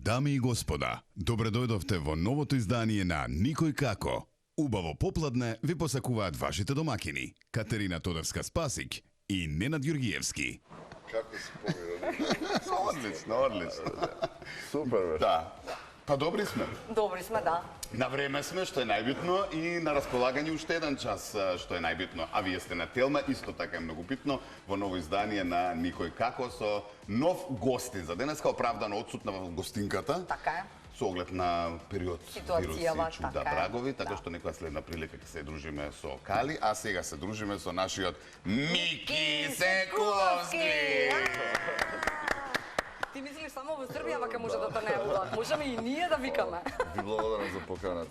Дами и господа, добре дојдовте во новото издание на Никој како. Убаво попладне ви посакуваат вашите домакини Катерина Тодорска-Спасик и Ненад Јургиевски. Како си помира? Одлично. Супер, бе. Да. Па добри сме. Добри сме, да. На време сме, што е најбитно, и на располагање уште еден час, што е најбитно. А вие сте на Телма, исто така е многу битно, во ново издание на Никој како со нов гостин. За денеска оправдано отсутна во гостинката. Така е. Со оглед на период Ситуацијава, вируси, чуда, така е. брагови, така што некоја следна прилика ќе се дружиме со Кали, а сега се дружиме со нашиот Мики Секуловски. Ти мислиш само во Србија вака може да те не будат. Можеме и ние да викаме. Ви благодарам за поканата.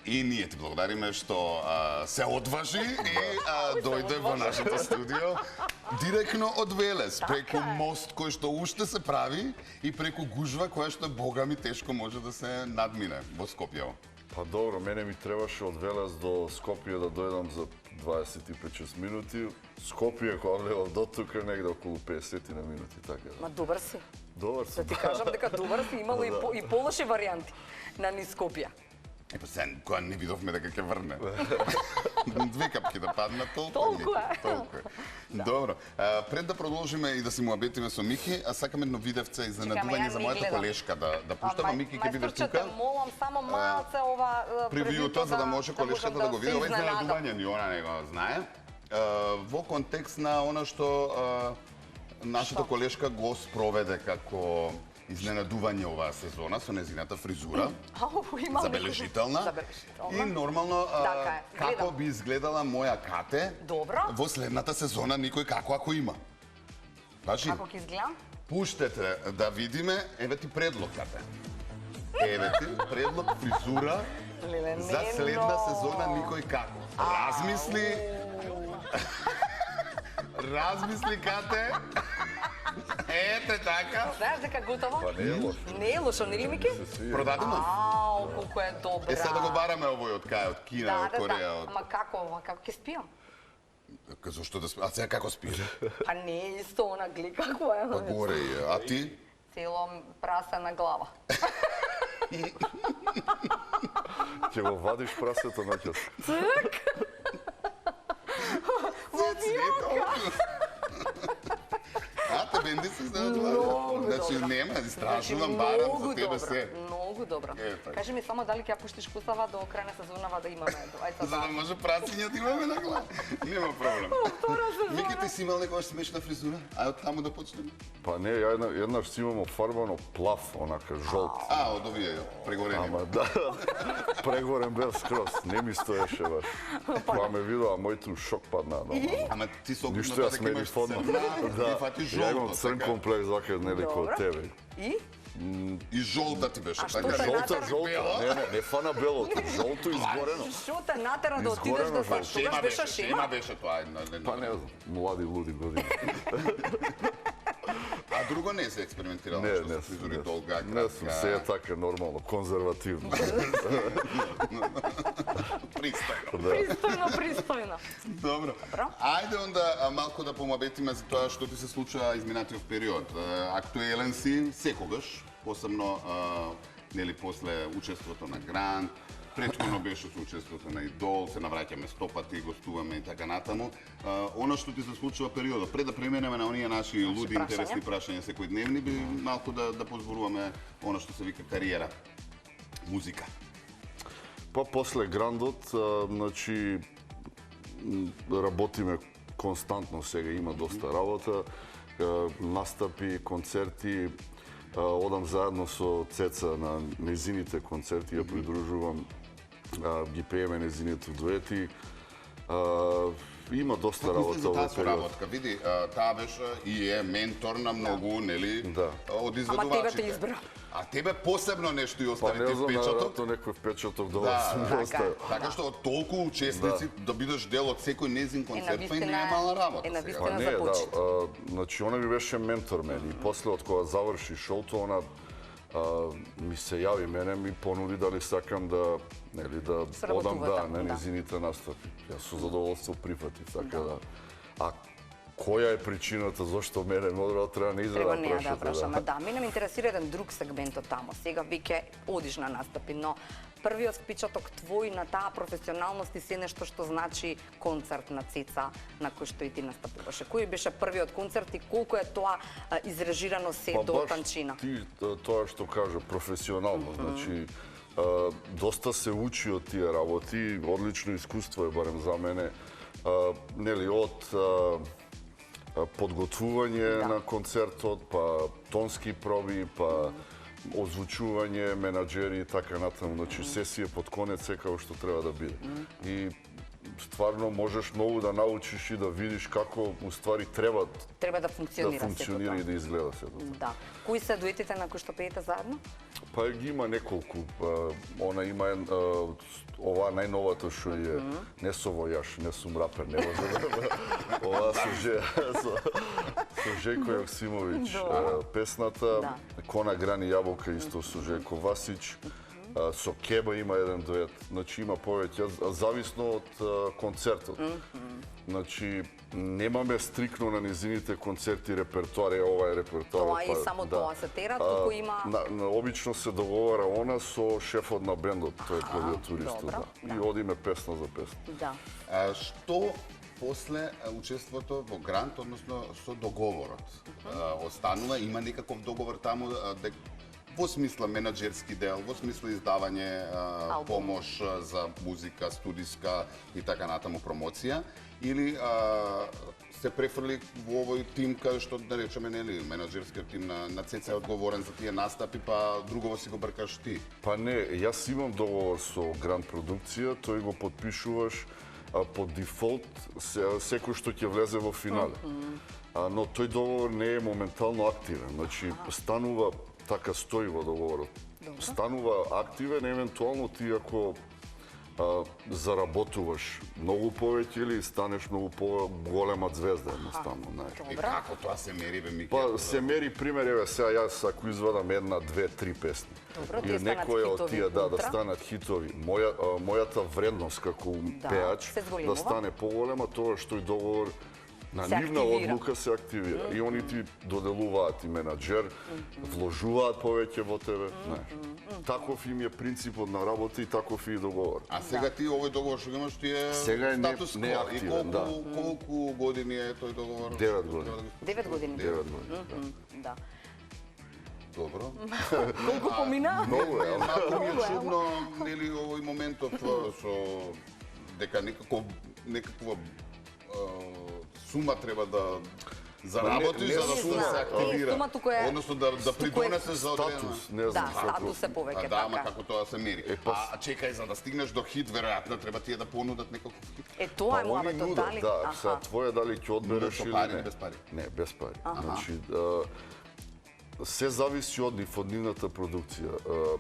И ние ти благодариме што се одважи и дојде во нашето студио директно од Велес, преку мост кој што уште се прави и преку гужва која што богами тешко може да се надмине во Скопје. Па добро, мене ми требаше од Велес до Скопје да дојдам за 25-6 минути. Скопје кога влегов до тука негде околу 50 на минути, така да. Ма добар си. Добар Да сум. ти кажам дека добар си, имало и полоши варијанти на низ Скопје. Епа сега, кога не видовме дека ќе врне. Две капки да паднат, Толку е. Толку е. Добро. Пред да продолжиме и да си му абетиме со Мики, сакам едно видевце изненадување за мојата колешка да пуштам, а Мики ќе бидеш тука. Молам само малце ова Превиуто за да може колешката да го види. Ова изненадам. изненадување ни она не го знае. Во контекст на она што нашата колешка го спроведе како изненадување оваа сезона со незината фризура. Забележителна. И нормално како би изгледала моја кате во следната сезона Никој како ако има. Баши, Како ќе изгледа? пуштете да видиме, еве ти предлог кате. Еве ти предлог фризура за следна сезона Никој како. Размисли кате. Ете така. Знаеш дека готово? Па не е лошо. Не е лошо, нели Мики? Продадено. Ау, колку е добра. Сега да го бараме овој од кај, од Кина, од Кореја. Ама како ќе спиам? Зошто да спи? А сега како спиш? Па не е исто она гли како е. Па горе е. А ти? Цело прасе на глава. Ќе го вадиш прасето наќас. Цк! А, те бенди се знаат това. Значи нема, страшувам, барам за тебе се. Многу добро. така. Кажи ми само дали ќе ја пуштиш кусава до крај на сезонава да имаме. За да може прасиња да имаме на глава. Нема проблем. Мики, ти си имал некојаш смешна фризура? Ај од таму да почнеме. Па не, ја еднаш си имам офарбано плав, онака жолт. А, од овие прегорени. Ама да, прегорен бев скроз, не ми стоеше баш. Кога ме видоа, мојту шок падна. Ама ти со Ништо јас ме ни фодна. Да, фати Ја имам жолто. црн комплекс вака нели Добро. од тебе. И? И жолта ти беше, А што така? те Жолта, натера? жолта. Не фана белото, жолто изгорено. Што те натера да отидеш Изгорено да жолто. се тогаш беше шема? беше тоа. Па не знам, млади луди години. А друго не се експериментирало Не, што не со фризури сум. долга, Не сум, се е така нормално, конзервативно. Пристојно. Пристојно. Добро. Ајде онда малку да помабетиме за тоа што ти се случува изминатиот период. Актуелен си секогаш, посебно нели после учеството на Гранд, претходно беше со учеството на Идол, се навраќаме стопати, гостуваме и така натаму. Она што ти се случува периодот, пред да преминеме на оние наши луди интересни прашања секојдневни, би малку да позборуваме она што се вика кариера, музика. Па после Грандот, значи работиме константно сега, има доста работа, настапи, концерти, одам заедно со Цеца на незините концерти, ја придружувам, ги пееме незините дуети. Има доста работа за таа во период. соработка. Види, таа беше и е ментор на многу, нели, Да. од Ама изведувачите. тебе те избра. А тебе посебно нешто и Па остави не ти знам, впечаток. наверно некој впечаток до Да, вас ми така. остави. Така што од толку учесници да бидеш дел од секој незин концерт, па и не е навистина- мала работа. е сега. навистина- Па не, за да, почит. значи она ми беше ментор мене и после од кога заврши шоуто, она ми се јави мене, ми понуди дали сакам да, нели, да Сработувате, одам на да. незините настапи. Јас со задоволство прифатив, така да. А која е причината зашто мене модро треба не Треба изгледа неа да прашате. прашаме. Да, мене ме интересира еден друг сегмент од тамо. Сега веќе одиш на настапи, но првиот впечаток твој на таа професионалност и се нешто што значи концерт на Цеца на кој што и ти настапуваше. Кој беше првиот концерт и колку е тоа изрежирано се до танчина? Ти тоа што кажа професионално, значи доста се учи од тие работи, одлично искуство е барем за мене. Нели од подготвување на концертот, па тонски проби, па озвучување, менаџери и така натаму. Значи сесија под конец секако што треба да биде. И стварно можеш многу да научиш и да видиш како уствари треба да функционира и да изгледа сето. Да. Кои се дуетите на кои што пеете заедно? Па ги има неколку. Она има ова најновата што е не со војаш, не сум рапер, не може да. Ова со Жеко Јоксимовиќ песната, Кона Грани јаболка исто со Жеко Васич. Со Кеба има еден дует, значи има повеќе, зависно од концертот. Значи, немаме стрикно на низините концерти репертоар, ова е репертоар. Тоа и само тоа се тера, туку има... Обично се договара она со шефот на бендот, тој е клавиатуристот, да. И одиме песна за песна. Да. Што после учеството во грант, односно со договорот, останува? Има некаков договор таму во смисла менаџерски дел, во смисла издавање помош за музика, студиска и така натаму промоција, или се префрли во овој тим кај што да речеме нели менаџерскиот тим на Цеца е одговорен за тие настапи, па другово си го бркаш ти? Па не, јас имам договор со Гранд продукција, тој го подпишуваш по дефолт секој што ќе влезе во финале. Но тој договор не е моментално активен, значи станува така стои во договорот. Станува активен евентуално ти ако заработуваш многу повеќе или станеш многу поголема звезда едноставно, знаеш. И како тоа се мери бе Мики? Па се мери пример, еве сега јас ако извадам една, две, три песни. И некоја од тие да станат хитови. Мојата вредност како пеач да стане поголема, тоа што и договор на нивна одлука се активира. И они ти доделуваат и менаџер, вложуваат повеќе во тебе, знаеш. Таков им е принципот на работа и таков и договор. А сега ти овој договор што имаш ти е статус кво. И колку години е тој договор? 9 години. 9 години. 9 години, да. Добро. Колку помина? Многу е. Малку ми е чудно, нели, овој моментов со дека некаква сума треба да заработиш за да се активира. Односно да придонесе за одредена. Статус, не знам. Да, статус е повеќе така. Да, ама како тоа се мери. А чекај, за да стигнеш до хит, веројатно треба тие да понудат некаков хит. Тоа е муабетот, дали? Да, сега твое дали ќе одбереш или пари, не. без пари? Не, без пари. Значи, се зависи од нив, од нивната продукција.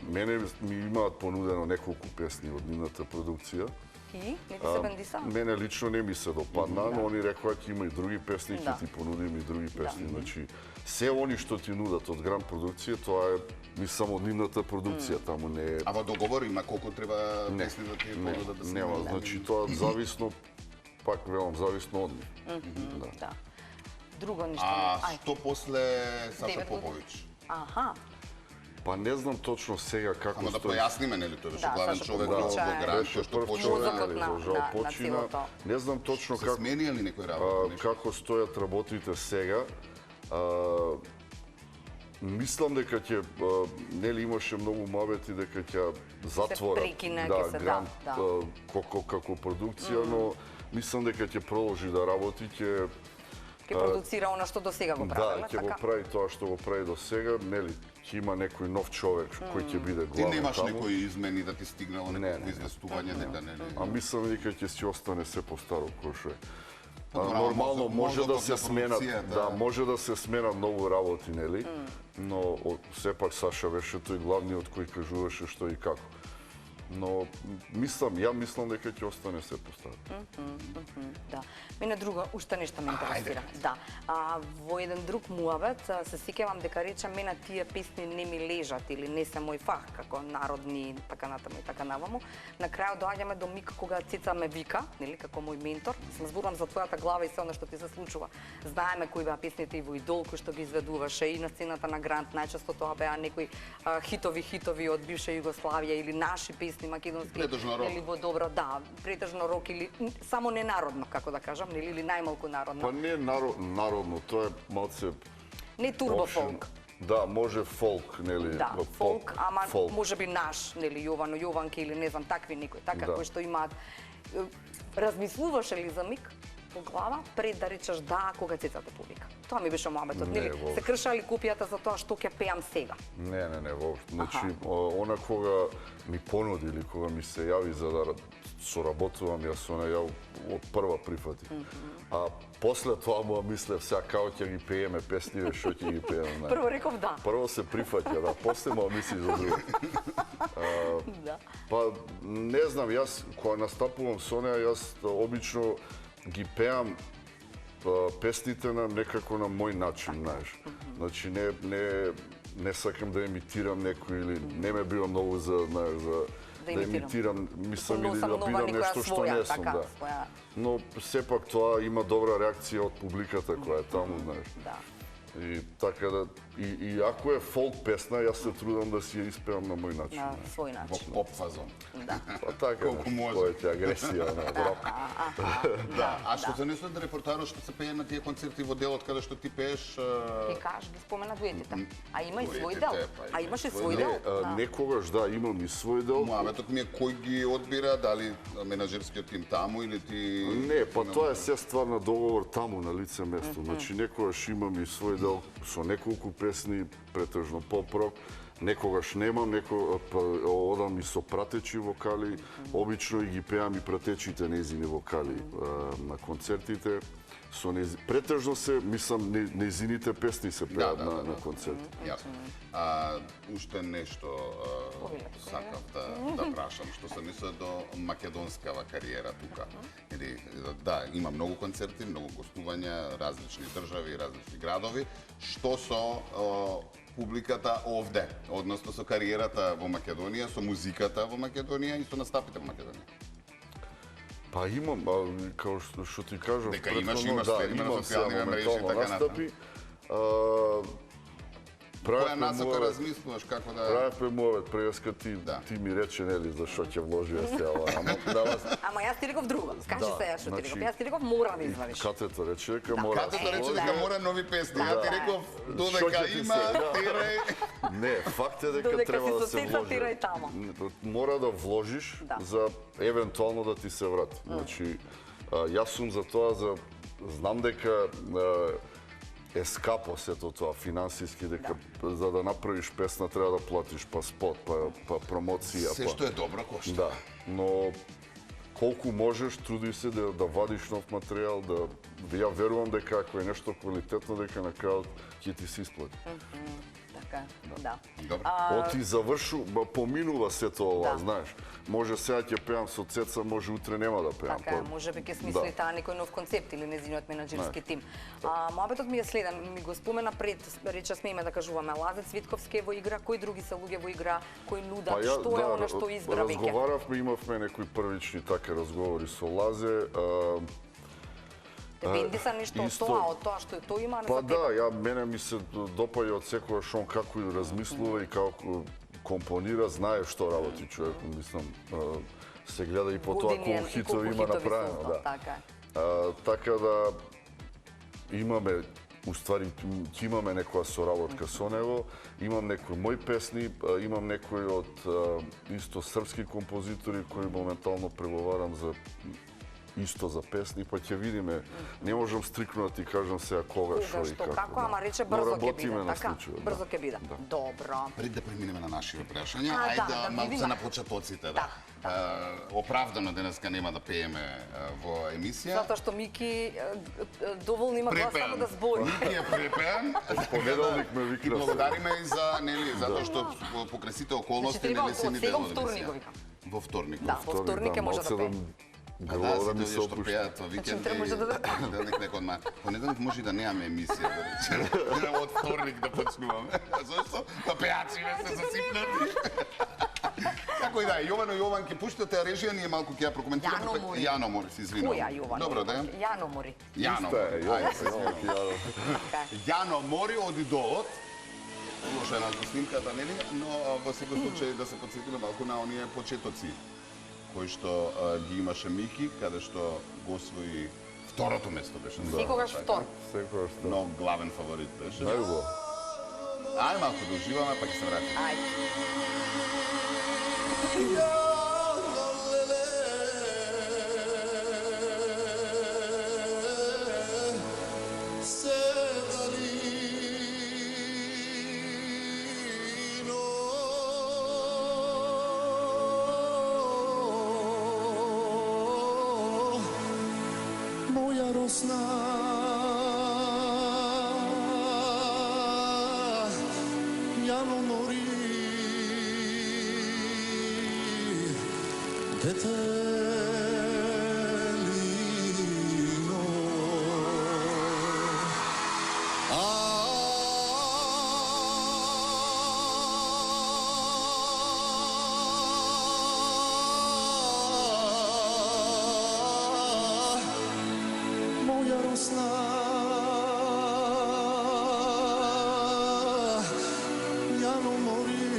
Мене ми имаат понудено неколку песни од нивната продукција. И? Не ти се бендиса? Мене лично не ми се допадна, но они рекоа ќе има и други песни, ќе ти понудим и други песни. Значи, се они што ти нудат од Гранд продукција, тоа е мислам од нивната продукција, таму не е... А во договор има колку треба песни да ти понудат да се... Нема, значи тоа зависно, пак велам, зависно од нив. Да. Друго ништо. А што после Саша Поповиќ? Аха. Па не знам точно сега како Ама да појасниме, нели, тој беше главен човек во Гранд, што почина. Не знам точно како... Се смени ли некој работа? Како стојат работите сега. Мислам дека ќе, нели имаше многу муабети дека ќе затворат Гранд како продукција, но мислам дека ќе продолжи да работи, ќе продуцира она што до сега го правила, така? Да, ќе го прави тоа што го прави до сега, нели, ќе има некој нов човек кој ќе биде главен таму. Ти немаш некои измени да ти стигнало некој известување, дека не. А мислам дека ќе си остане се постаро кој што е. Нормално може да се сменат, да, може да се сменат многу работи, нели? Но сепак Саша беше тој главниот кој кажуваше што и како. Но ја мислам дека ќе остане се поставено. Да. Мене друго, уште нешто ме интересира. Да. Во еден друг муабет се сеќавам дека речем мене тие песни не ми лежат или не се мој фах како народни така натаму и така наваму. На крајот доаѓаме до миг кога Цеца ме вика, нели, како мој ментор. Сме зборувам за твојата глава и се она што ти се случува. Знаеме кои беа песните и во Идол кои што ги изведуваше и на сцената на Грант, најчесто тоа беа некои хитови од бивша Југославија или наши песни македонски или во добро, да, претежно рок или само ненародно, како да кажам, нели, или најмалку народно. Па не народно, тоа е малце не турбо фолк. Да, може фолк, нели, да, фолк, ама можеби наш, нели, Јовано Јованки или не знам такви некои, така кои што имаат. Размислуваше ли за миг во глава пред да речеш да кога Цецата повика? Тоа ми беше муабетот, нели? Се кршали купијата за тоа што ќе пеам сега? Не, воопшто. Значи, она кога ми понуди или кога ми се јави за да соработувам, јас она ја од прва прифатив. А после тоа му мислев сега како ќе ги пееме песниве, што ќе ги пееме. Прво реков да. Прво се прифатја, да, после му мисли за друго. Па не знам, јас кога настапувам со неа, јас обично ги пеам песните на некако на мој начин, знаеш. Значи не сакам да имитирам некој или не ме бива многу за да имитирам, мислам или да бидам нешто што не сум, да. Но сепак тоа има добра реакција од публиката која е таму, знаеш. И така да и ако е фолк песна, јас се трудам да си ја испеам на мој начин. На свој начин. Во поп фазон. Да. Па така, којата агресија на рок. Да, а што се несува да репортажот што се пее на тие концерти во делот каде што ти пееш? Ти кажеш, ги спомена дуетите. А има и свој дел. А имаш и свој дел? Некогаш да, имам и свој дел. Муабетот ми е кој ги одбира, дали менаџерскиот тим таму или ти... Не, па тоа е се ствар на договор таму на лице место. Значи некогаш имам и свој дел со неколку песни, претежно поп-рок, некогаш немам, одам и со пратечи вокали, обично и ги пеам и пратечите нејзини вокали на концертите. Претежно се, мислам, нејзините песни се пеат на концерти. Уште нешто сакав да прашам, што се несува до македонскава кариера тука. Да, има многу концерти, многу гостувања, различни држави, различни градови. Што со публиката овде, односно со кариерата во Македонија, со музиката во Македонија и со настапите во Македонија? Па имам, као што ти кажам, дека имаш на социјални мрежи и така настапи. Која насока размислуваш како да... Правевме муабет, преска ти ми рече, нели, за што ќе вложи сега. Ама јас ти реков друго. Скажи се ја што ти реков. Јас ти реков мора да извадиш. Катето рече дека мора. Катето рече дека мора нови песни. Ја ти реков додека има, тирај. Не, факт е дека треба да се вложи. Мора да вложиш за евентуално да ти се врати. Значи, јас сум за тоа, знам дека е скапо сето тоа финансиски, дека за да направиш песна треба да платиш па спот, па промоција. Се што е добро кошта. Да, но колку можеш, труди се да вадиш нов материјал, ја верувам дека ако е нешто квалитетно, дека на крајот ќе ти се исплати. Така, да. Оти завршу, поминува сето ова, знаеш. Може сега ќе пеам со Цеца, може утре нема да пеам. Така е, може би ќе смисли таа некој нов концепт или нејзиниот менаџерски тим. Муабетот ми е следен, ми го спомена пред, рече смееме да кажуваме, Лазе Цвитковски во игра, кои други се луѓе во игра, кои нудат, што е она што избра веќе? Разговаравме, имавме некои првични така разговори со Лазе. Депенди са нешто од тоа, од тоа што тој има. Па да, мене ми се допаѓа од секогаш он како размислува и како компонира, знае што работи човек, мислам, се гледа и по тоа колку хитови има направено. Така да имаме, уствари, ќе имаме некоја соработка со него, имам некои мои песни, имам некои од исто српски композитори кои моментално преговарам за исто за песни, па ќе видиме. Не можам стрикно да ти кажам сега кога, што и како. Ама рече брзо ќе биде, така? Брзо ќе биде. Добро. Пред да преминеме на нашите прашања, ајде малку на почетоците, да. Оправдано денеска нема да пееме во емисија. Затоа што Мики доволно има глас само да збори. Мики е препеан. Понеделник ме викна. И благодариме и за, нели, затоа што покрај сите околности, нели, се ни дело да Во вторник. Да, во вторник може да пее. Грла да ми се што опушти. пеат во викенд. Значи, може да некој од понеделник може и да немаме емисија, да речеме. Од вторник да почнуваме. Зошто? Па пеачиве се засипнати. Како и да, Јовано Јован ќе пуштате режија, ние малку ќе ја прокоментираме. Јано Мори. Јано Мори, се извинувам. Која Јовано? Добро, да. Јано Мори. Јано Мори. Ајде, се извинувам. Јано Мори од идолот. Лоша е на снимката, нели? Но во секој случај да се потсетиме малку на оние почетоци кои што ги имаше Мики, каде што го освои второто место беше. Секогаш втор. Секогаш втор. Но главен фаворит беше. Најубаво. Ај малку да уживаме, па ќе се вратиме. Ајде. Moja rosna Јано Мори Детелино Moja rosna Јано Мори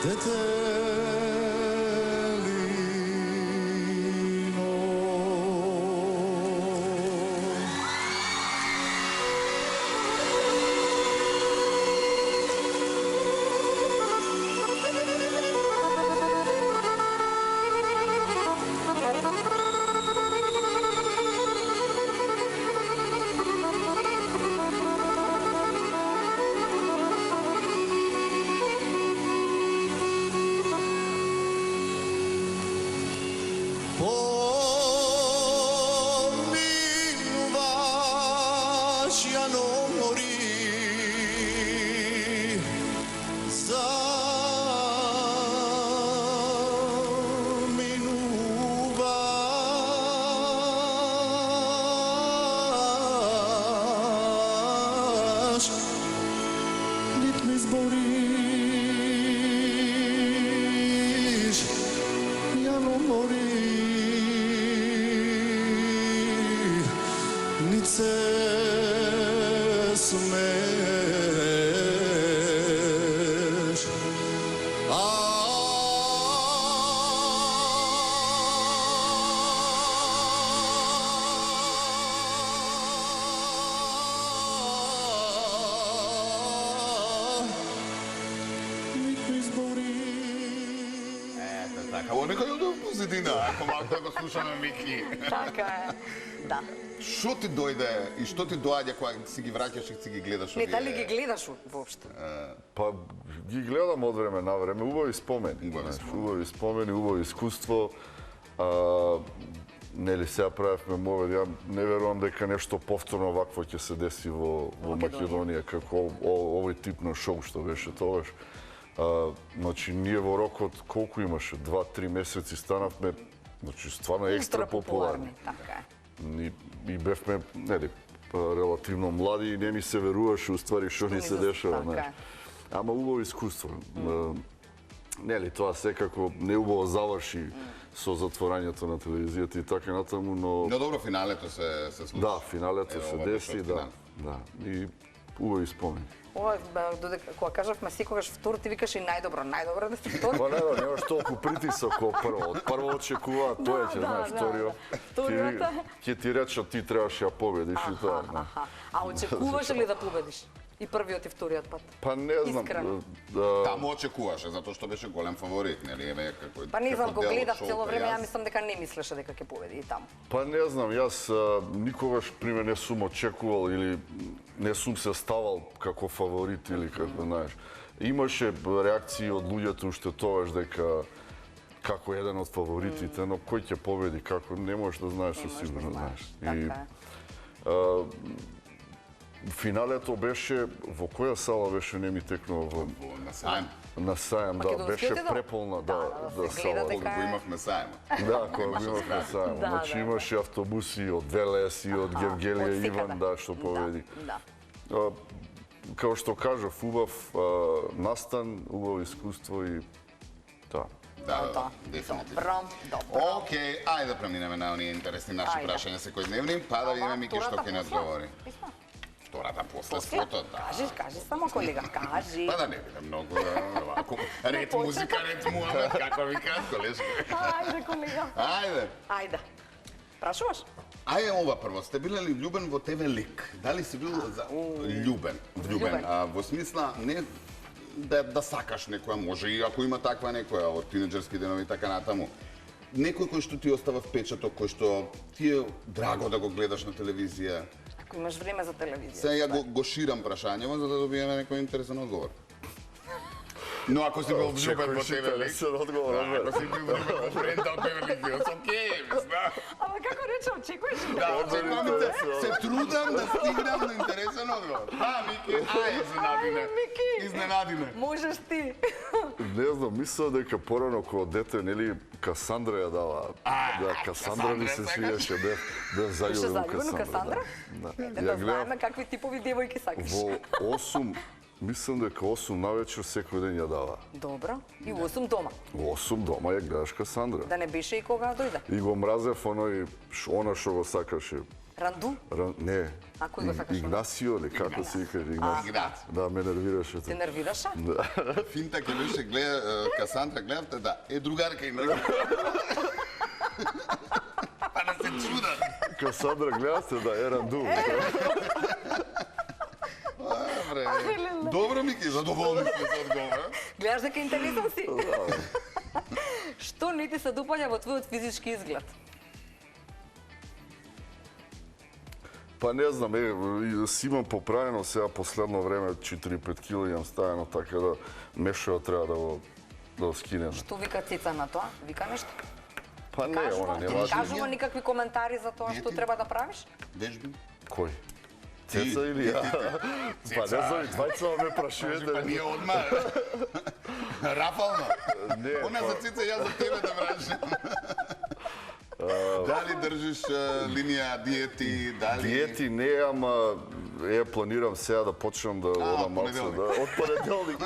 Детелино Поминуваш Јано Мори Заминуваш Нит ми збориш Јано Мори Нит се смееш Нит ми збориш Ето така, во некој од позадина, ако малку да го слушаме Мики. Така е. Да. Што ти дојде и што ти доаѓа кога си ги враќаш и си ги гледаш Не, дали ги гледаш воопшто? Па ги гледам од време на време, убави спомени. Убави знаеш, спомени. Убави спомени, убаво искуство. Нели сега правевме мовед, ја не верувам дека нешто повторно вакво ќе се деси во Македонија, како овој тип на шоу што беше тогаш. Значи, ние во рокот колку имаше? 2-3 месеци станавме, значи, стварно екстра популарни. Така е. И бевме, нели, релативно млади и не ми се веруваше уствари што ни се дешава, Така знаеш. е. Ама убаво искуство. Нели, тоа секако неубаво заврши со затворањето на телевизијата и така натаму, но Но добро, финалето се случи. да, финалето се ова деси, беше да, финал. да. И убави спомени. Ова, додека кога кажавме секогаш втор, ти викаш и најдобро да си втор. Па не, немаш толку притисок како прво. Од прво очекуваат, тоа ќе знаеш, вториот. Вториот. Ќе ти речат ти требаше ја победиш и тоа. знаеш. А очекуваш ли да победиш? И првиот и вториот пат? Па не знам. Искрено. Таму очекуваше, затоа што беше голем фаворит, нели, еве како Па не знам, како го дел од гледав шоуто, цело време, ја јас- мислам дека не мислеше дека ќе победи и таму. Па не знам, јас никогаш приме не сум очекувал или не сум се ставал како фаворит или како знаеш. Имаше реакции од луѓето уште тогаш дека како еден од фаворитите, но кој ќе победи, како не можеш да знаеш со сигурно, знаеш. И Така е. финалето беше во која сала беше, не ми текнува во На сајм. На сајм, Па ќе да, го беше успеете да? преполна, да, се гледа сала. дека Кога го имавме сајмот. Да, кога го имавме сајм. Да, Значи да, имаше автобуси од Велес и од Гевгелија од секаде. Иван, да, што поведи. Да. Као што кажав, убав настан, убаво искуство и да. Да, дефинитивно. Добро. Океј, ајде да преминеме на оние интересни наши Ајде. прашања секојдневни, па да видиме Мики што ќе ни одговори. Втората после спотот, да. Кажи само колега, кажи. Па да не биде многу, овако, ред почеток. музика, ред муавет, како ви кажа, колешко. Ајде, колега. Ајде. Ајде. Прашуваш? Ајде ова прво, сте биле ли влюбен во ТВ лик? Дали си бил љубен? Влюбен. Во смисла не да сакаш некоја, може и ако има таква некоја од тинеџерски денови и така натаму. Некој кој што ти остава впечаток, кој што ти е драго да го гледаш на телевизија. Ако имаш време за телевизија. Сега го ширам прашањево за да добиеме некој интересен одговор. Но ако си бил влюбен во ТВ лик, одговор, ако си бил влюбен во Брента од ТВ лик, јас окей, мисла. Ама како рече, очекуваш? Да, очекувам се трудам да стигнам до интересен одговор. Мики, изненади Мики. Изненади ме. Можеш ти. Не знам, мислам дека порано кога дете, нели, Касандра ја дава. Да, Касандра ми се свиеше, бев Беше заљубен у заљубен у Касандра. Касандра? Да. Да Ја гледав знаеме какви типови девојки сакаш. во 8, мислам дека 8 навечер секој ден ја дава. Добро. И 8 дома. Во 8 дома ја гледаш Касандра. Да не беше и кога дојде. И го мразев оној, она што го сакаше. Ранду? Не. А кој го сакаш? Игнасио, или како се вика Игнасио? Игнат. Да, ме нервираше. Те нервираше? Финта ке беше Касандра, гледавте, да. Другарка има. Па да се чудат. Касандра гледате, да, Еранду. Добро, Мики, задоволни сме за одговор. Гледаш дека интересен си? Што не ти се допаѓа во твојот физички изглед? Па не знам, си имам поправено сега последно време 4-5 кила имам ставено, така да мешао треба да го скинем. Што вика Цица на тоа? Вика нешто? Па не, она не Не важи. кажува никакви коментари за тоа што треба да правиш? Вежби? Кој? Цеца или ја? Па не знам, двајца ме Па прашувате. ние одма. Рафално. Не, Она па- за Цица, јас за тебе да врашам. Дали држиш линија диети, дали... Диети не, ама планирам сега да почнам да одам малце, понеделник. да, од понеделник.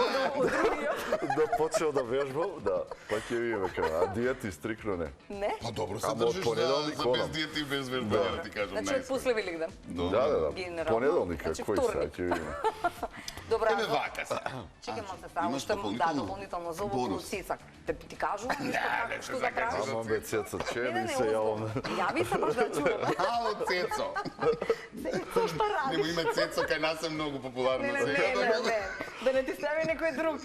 Да почнам да вежбам, да, па ќе видиме како. А диети стрикно не. Не? Па добро се Ама од држиш понеделник за без одам. диети и без вежбање, да ти кажам Значи од најскоро. после Великден. Да. Генерално. Понеделник, Значи, кој сега вторник. ќе видиме. Добра. Еве вака се. Чекамо се само Имаш што дополнително? дополнително за овој Бонус. Цицак. Ти кажува нешто Не, како се што да закачи правиш? за Ама бе, Цеца, че Не, ми се јавам. Јави се баш да чувам. Ало, Цецо. Цецо, што Нема радиш? име Цецо, кај нас е многу популарно Не. сега. Да не ти стави некој друг.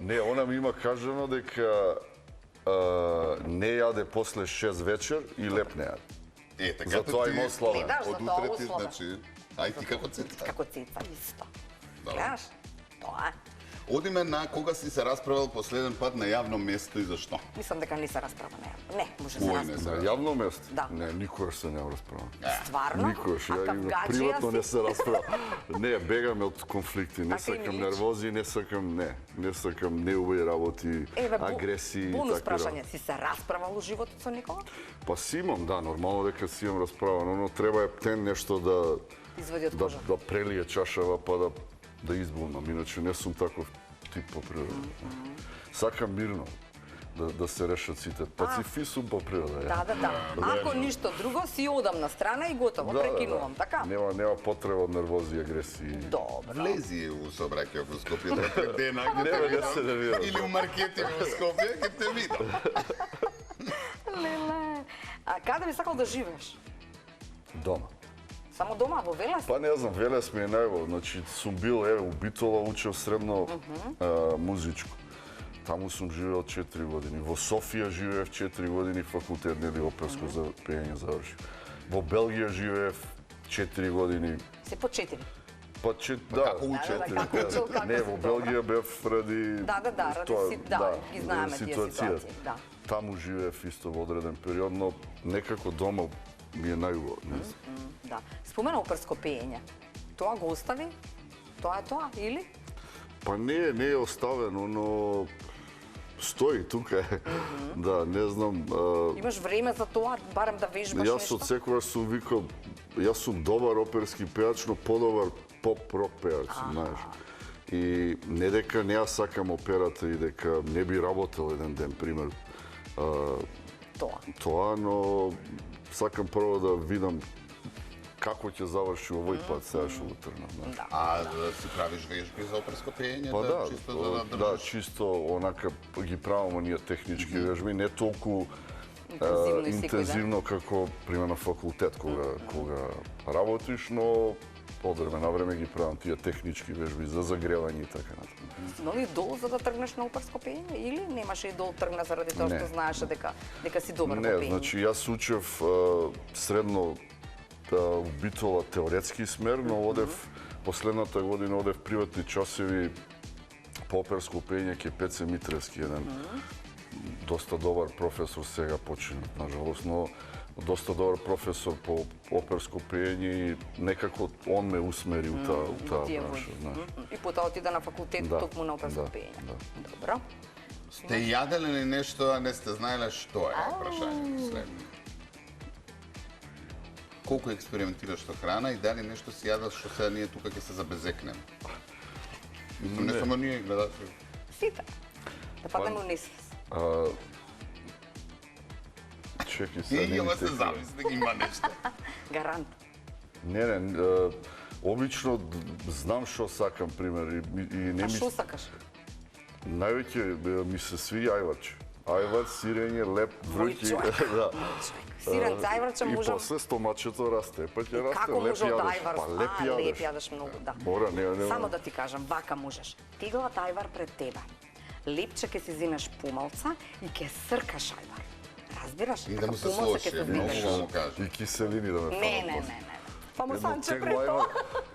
Не, она ми има кажано дека не јаде после 6 вечер и леп не јаде. Така Затоа има условен. Гледаш, Од затоа утре ти, условен. значи, ај ти како Цеца. Како Цица исто. Добро. Гледаш? Тоа е. Одиме на кога си се расправил последен пат на јавно место и зашто? Мислам дека не се расправа на Не, може се Ој, не расправа. се На јавно место? Да. Не, никогаш се не расправам. Стварно? Никогаш, А ја кав гаджија приватно не си? се расправам. Не, бегаме од конфликти, не Така и сакам ми личи. нервози, не сакам неубави работи, агресии и бонус така. прашање, си се расправал у животот со никога? Па си имам, да, нормално дека си имам расправано, но треба ептен нешто да Извади од да, кожа. да прелие чашава па да избунам, иначе не сум таков тип по природа. Сакам мирно да се решат сите. Пацифист сум по природа. Да. Ако ништо друго, си одам на страна и готово, прекинувам, така? Нема потреба од нервози и агресии. Добро. Влези у сообраќај во Скопје да пред дена, ќе те Не видам. се нервирам. Или у маркетинг во Скопје, ќе те видам. Леле. А каде би сакал да живееш? Дома. Само дома, во Велес? Па не знам, Велес ми е најво. Значи, сум бил, у Битола, учев средно музичко. Таму сум живеел 4 години. Во Софија живеев 4 години, факултет нели оперско за пеење завршив. Во Белгија живеев 4 години. Се по 4. Па да, како учел? Како учел, како Не, си, во добро. Белгија бев ради ради ги знаеме тие ситуацијата. ситуации, да. Таму живеев исто во одреден период, но некако дома ми е најубаво. Не знам. Да. Спомена оперско пеење. Тоа го остави? Тоа е тоа, или? Па не е оставено, но стои тука. Да, не знам. Имаш време за тоа, барем да вежбаш Јас нешто? од секогаш сум викал, јас сум добар оперски пејач, но подобар поп-рок пејач, знаеш. И не дека не ја сакам операта и дека не би работел еден ден, пример, тоа, но сакам прво да видам како ќе заврши овој пат, сега што го тргнам. Да. А си правиш вежби за оперско пеење? Па да, чисто за да да, држиш? чисто онака ги правиме ние технички вежби, не толку Интензивно и секој ден. интензивно како пример на факултет кога работиш, но од време на време ги правам тие технички вежби за загревање и така натаму. Си имал идол за да тргнеш на оперско пеење или немаше идол тргна заради тоа што знаеше дека си добар во Не, пеење? значи јас учев средно у Битола теоретски смер, но одев последната година одев приватни часови по оперско пеење ке Пеце Митревски, еден доста добар професор, сега починат, нажалост, но доста добар професор по оперско пеење и некако он ме усмери у таа бранша, знаеш. И потоа отида на факултет Да, токму на оперско да, пеење. да. Добро. Сте јадели ли нешто, а не сте знаеле што е? Прашањето следно. Колку експериментираш со храна и дали нешто си јадаш што сега ние тука ќе се забезекнем? Мислам, не само ние гледачи. Сите. Да паднеме у несвест. Чекај се, И ова се замисли дека има нешто. Гарант. Не, обично знам што сакам, пример, и не А ми... што сакаш? Највеќе ми се свија ајвач. Ајвач, сирење, леп, врки. Да. Сирен цајварче И можам... после стомачето расте, па ќе расте, Како леп може од јадеш. ајвар? Па леп јадеш. Леп јадеш многу, да. Мора, не. Само да ти кажам, вака можеш. Тегла ајвар пред тебе. Лепче ќе си земеш помалца и ќе сркаш ајвар. Разбираш? И да му се Помалца слоши, ќе се многу земеш. му кажа. И киселини да ме Не, фанат. не. Па му санче пред тоа.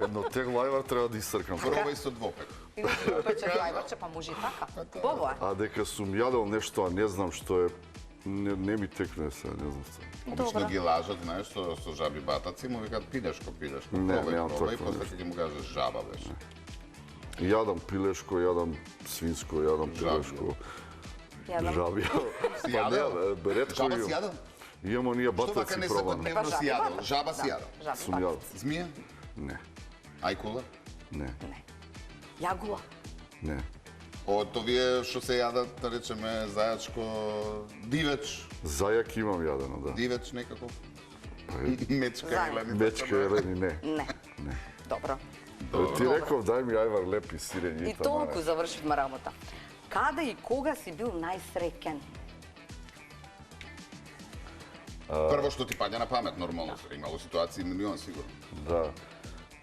Едно тегло ајвар треба да исркам. Пробај со двопек. И да си упече ајварче, па може и така. Бобо е. А дека сум јадел нешто, а не знам што е, не ми текне се, не знам што. Обично ги лажат, знаеш, со жаби батаци, му викат пилешко. Не, немам Пробај, такво после ќе му кажеш жаба беше. Јадам пилешко, јадам свинско, јадам пилешко. Жаби. Си Па јадел? не, ретко Жаба си имам. јадел? Имам оние Што вака батаци не пробано. секојдневно си јадел? Жаба си јадел? Сум јадел. Змија? Не, Ајкула? не, Јагула. не. Од овие што се јадат, да речеме, зајачко, дивеч, Зајак имам јадено, да. дивеч некако. Па Мечка Зајак. или Мечка елени, не. Не. Добро. Ти реков дај ми ајвар леп и сирење И толку завршивме работа. Каде и кога си бил најсреќен? Прво што ти паѓа на памет, нормално. Имало ситуации милион, сигурно. Да.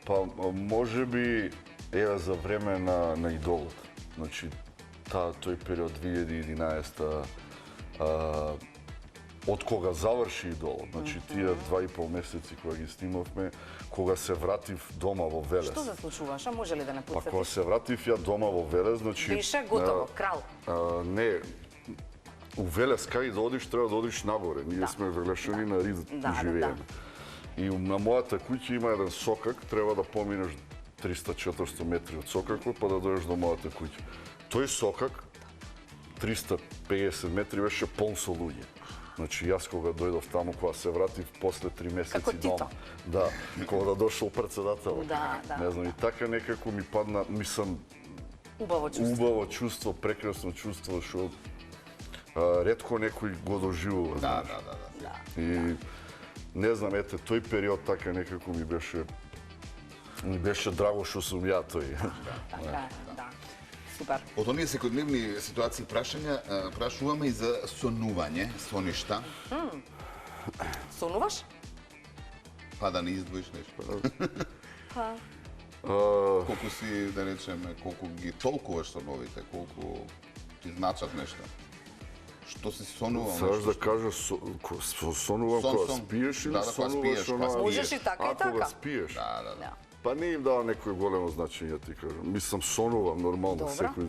Па може би еве за време на идолот. Значи тој период 2011 од кога заврши идолот. Значи тие 2,5 месеци кога ги снимавме, кога се вратив дома во Велес. Што се случуваше? Може ли да не Па кога потсетиш? се вратив ја дома во Велес, значи Беше готово, крал. не, у Велес кај да одиш, треба да одиш нагоре. Ние сме Велешани на Рид живееме. И на мојата куќа има еден сокак, треба да поминеш 300-400 метри од сокакот, па да дојдеш до мојата куќа. Тој сокак, 350 метри, беше полн со луѓе. Значи, јас кога дојдов таму, кога се вратив после 3 месеци Како Тито. дома. Да, кога да дошол председател. Да. Не знам, и така некако ми падна, мислам, Убаво чувство. убаво чувство, прекрасно чувство, што ретко некој го доживува, знаеш. Да. И не знам, ете, тој период така некако ми беше драго што сум ја тој. Така, да. Супер. Од оние секојдневни ситуации прашуваме и за сонување, соништа, Сонуваш? па да не издвоиш нешто. Па. Колку си, да речеме, колку ги толкуваш соновите, колку ти значат нешто. Што си сонувал? Сакаш да кажеш сонувам кога сон. спиеш или Да, кога сонуваш спиеш, кога онаа? Можеш и така, и А, кога така. спиеш? Да. Па не им дава некој големо значење, ти кажам. Мислам, сонувам нормално, Добро. секој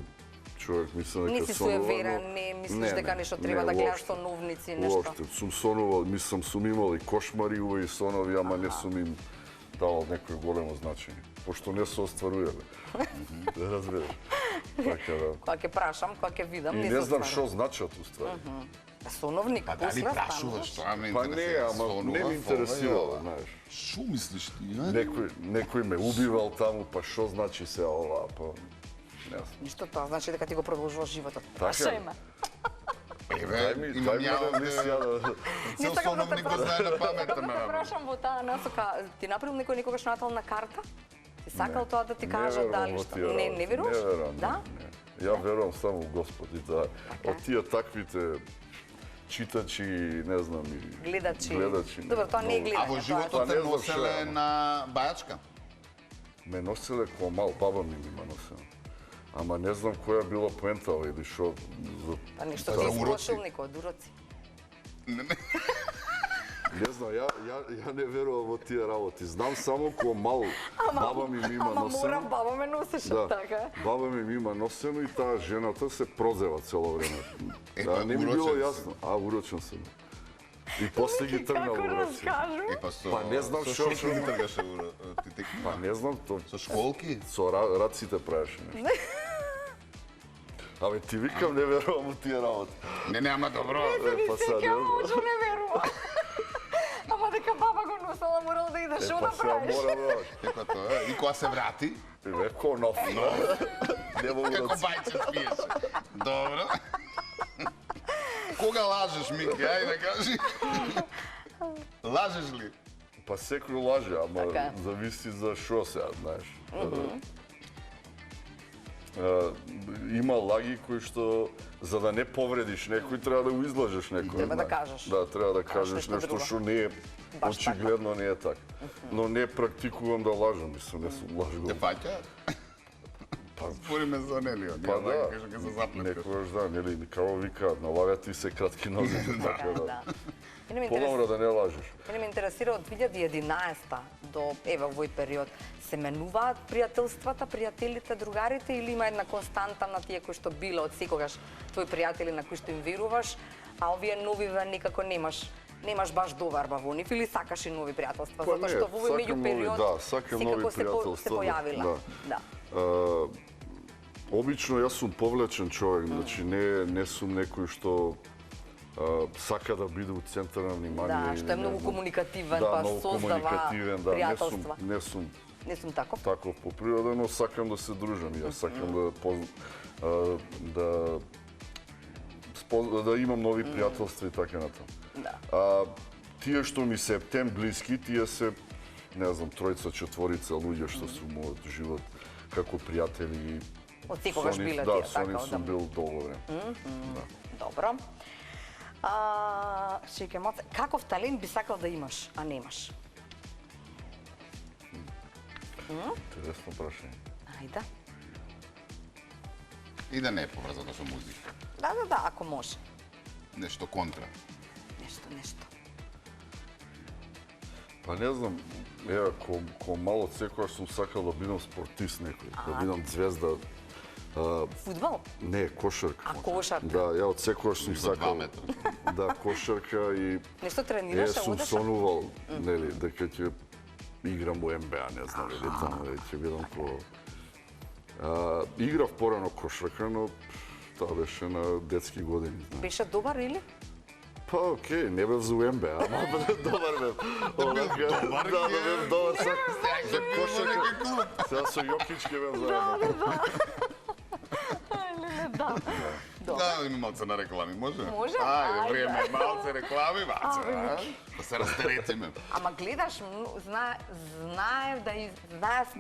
човек мислам дека Не си сонува, суеверен, не мислиш дека нешто треба да гледаш соновници, нешто. Уопште, сум сонувал, мислам, сум имал и кошмари, и сонови, ама не сум им давал некој големо значење. Пошто не се остварувале. Да разбереш. Така да. Кога ќе прашам, кога ќе видам, И не не се знам отварам. што значат уствари. Соновник, Па дали после прашуваш, стануваш. тоа ме Па не, интересира. ама Сонува, не ми интересира, ова. знаеш. Шо мислиш ти, а? Некој ме убивал таму, па што значи се ова, па... Не знам. Ништо тоа, значи дека ти го продолжуваш животот. Така А што е. има? Еве, Дај имам ми ја да мислија да... Цел Не сакам да соновник те го знае на памет, Да те прашам во таа насока, ти направил некој некогаш натална карта? Ти сакал тоа да ти кажат дали што? Не веруваш? Не верувам. Да? Не. Ја верувам само во Господи, да. Од тие таквите читачи, не знам, и Гледачи. не. Добро, тоа не е Многу. А гледање. во тоа е животот Па те не знам носеле што е, ама. на бајачка? Ме носеле кога мал, баба ми ма носела. Ама не знам која била поентава или што... Па нешто За ти уроци. исплошил некој од уроци. Не знам, ја не верувам во тие работи. Знам само кога мал, баба ми има Ама носено. мора, баба ме носеше Да, така. баба ми има носено и таа жената се прозева цело време. Ето, Не ми било урочен си. јасно. А, урочен сум. И после ги тргнал Како уроци. раскажу? Па со... Па не знам со што што ги тргаше ти текни? Па не знам, то Со школки? со раците правеше нешто. Абе, ти викам, не верувам во тие работи. Не, ама добро. Па сега не Сеќа, знам. очо не верува. Ама дека баба го носела, морала да идеш, што Па да сега правиш? мора да... Како тоа? И кога се врати? Веко нов. Нема Како уроци. бајче спиеше. Добро. Кога лажеш, Мики? Ајде, кажи. Лажеш ли? Па секој лаже, ама Така. зависи за што сега, знаеш. Има лаги кои што за да не повредиш некој треба да го излажеш некој. Треба да знаеш. кажеш. Да, треба да кажеш нешто нешто друго. што не е Баш очигледно не е така. Но не практикувам да лажам, мислам, не сум Те лажгол. фаќа? Па, Спориме за Нелио. па да, Кажа ке се заплеткаш. некогаш да, нели, како викаат, на лагат ти се кратки нозе, така да. Да. Мене ме Подобро да не лажеш. Мене ме интересира од 2011 до еве овој период се менуваат пријателствата, пријателите, другарите или има една константа на тие кои што биле од секогаш твои пријатели на кои што им веруваш, а овие новиве некако немаш баш доверба во нив или сакаш и нови пријателства, Па затоа не, што во овој сакам меѓупериод нови, да, сакам нови секако се пријателства, појавила. да. Да. Обично јас сум повлечен човек, значи не сум некој што сака да биде у центар на внимание. Да, што е или не многу знам. комуникативен, да, па многу создава комуникативен, да, пријателства. не сум Не сум таков. таков по природа, но сакам да се дружам. Јас сакам да имам нови пријателства и така натаму. Да. Тие што ми се тем блиски, тие се, не знам, тројца, четворица луѓе што су мојот живот како пријатели. Од секогаш биле да, тие, со така, нив од сум бил долго време. Добро. Чекај малце, каков талент би сакал да имаш, а немаш? Интересно прашање. Ајде. И да не е поврзано со музика. Да, ако може. Нешто контра. Нешто. Па не знам, еа, ко мал од секогаш сум сакал да бидам спортист некој, да бидам звезда. Фудбал? Не, кошарка. А, кошарка. Да, ја од секогаш сум За 2 сакал. метра. Да, кошарка и Нешто тренираше, сум одеше? сонувал, нели, дека ќе играм во НБА, не знам, или таму, ќе бидам по... Играв порано кошарка, но тоа беше на детски години, знаеш. Беше добар или? Па, окей, не бев за УМБ, ама добар бев. Онака, добар да, ќе. бев добар за кошарка. Сега со Јокич ќе бев заедно. Да. Да, има малце на реклами, може? Може? Ајде, Ајде. време е малце реклами, баце. Да се растеретиме. Ама гледаш, знаев